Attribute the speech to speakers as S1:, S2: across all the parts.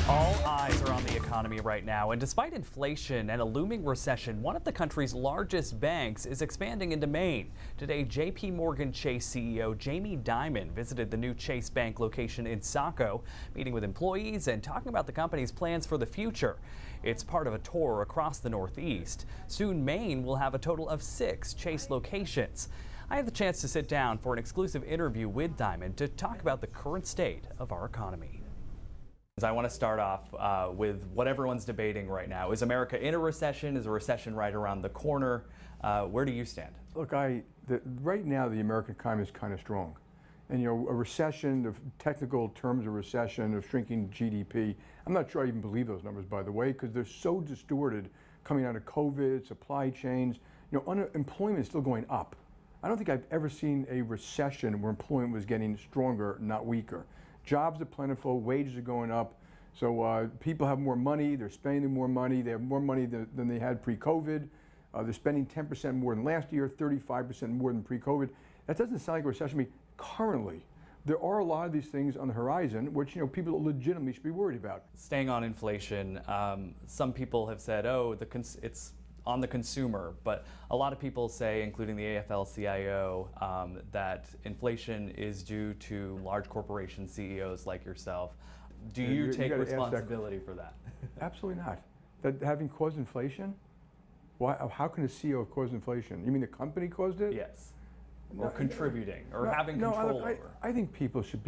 S1: All eyes are on the economy right now, and despite inflation and a looming recession, one of the country's largest banks is expanding into Maine. Today, JPMorgan Chase CEO Jamie Dimon visited the new Chase Bank location in Saco, meeting with employees and talking about the company's plans for the future. It's part of a tour across the Northeast. Soon, Maine will have a total of 6 Chase locations. I had the chance to sit down for an exclusive interview with Dimon to talk about the current state of our economy. I want to start off with what everyone's debating right now. Is America in a recession? Is a recession right around the corner? Where do you stand?
S2: Look, right now the American economy is kind of strong. And a recession, the technical terms of recession, of shrinking GDP, I'm not sure I even believe those numbers, by the way, because they're so distorted coming out of COVID, supply chains. Unemployment is still going up. I don't think I've ever seen a recession where employment was getting stronger, not weaker. Jobs are plentiful, wages are going up, so people have more money, they're spending more money, they have more money than they had pre-COVID. They're spending 10% more than last year, 35% more than pre-COVID. That doesn't sound like a recession to me. Currently, there are a lot of these things on the horizon which people legitimately should be worried about.
S1: Staying on inflation, some people have said, oh, it's on the consumer, but a lot of people say, including the AFL-CIO, that inflation is due to large corporation CEOs like yourself. Do you take responsibility for that?
S2: Absolutely not. That having caused inflation? Why? How can a CEO have caused inflation? You mean the company caused it?
S1: Yes. Or contributing, or having control over.
S2: I think people should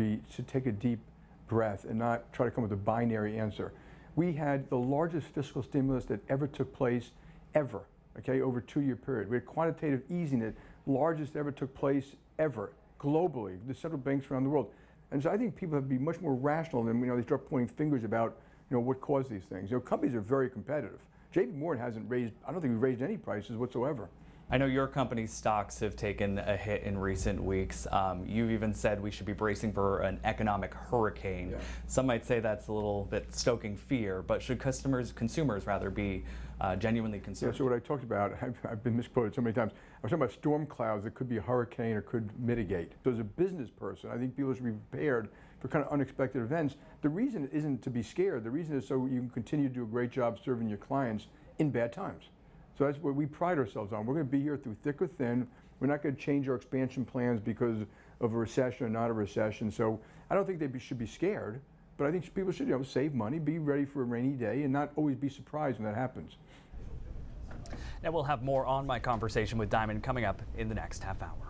S2: take a deep breath and not try to come with a binary answer. We had the largest fiscal stimulus that ever took place ever, over a 2-year period. We had quantitative easing that largest ever took place ever, globally, the central banks around the world. And so I think people have to be much more rational than, they start pointing fingers about, what caused these things. Companies are very competitive. JPMorgan hasn't raised, I don't think we've raised any prices whatsoever.
S1: I know your company's stocks have taken a hit in recent weeks. You've even said we should be bracing for an economic hurricane.
S2: Yeah.
S1: Some might say that's a little bit stoking fear, but should consumers rather be genuinely concerned?
S2: Yeah, so what I talked about, I've been misquoted so many times. I was talking about storm clouds that could be a hurricane or could mitigate. So as a business person, I think people should be prepared for kind of unexpected events. The reason isn't to be scared. The reason is so you can continue to do a great job serving your clients in bad times. So that's what we pride ourselves on. We're going to be here through thick or thin. We're not going to change our expansion plans because of a recession or not a recession. So I don't think they should be scared, but I think people should save money, be ready for a rainy day, and not always be surprised when that happens.
S1: Now we'll have more on my conversation with Dimon coming up in the next half hour.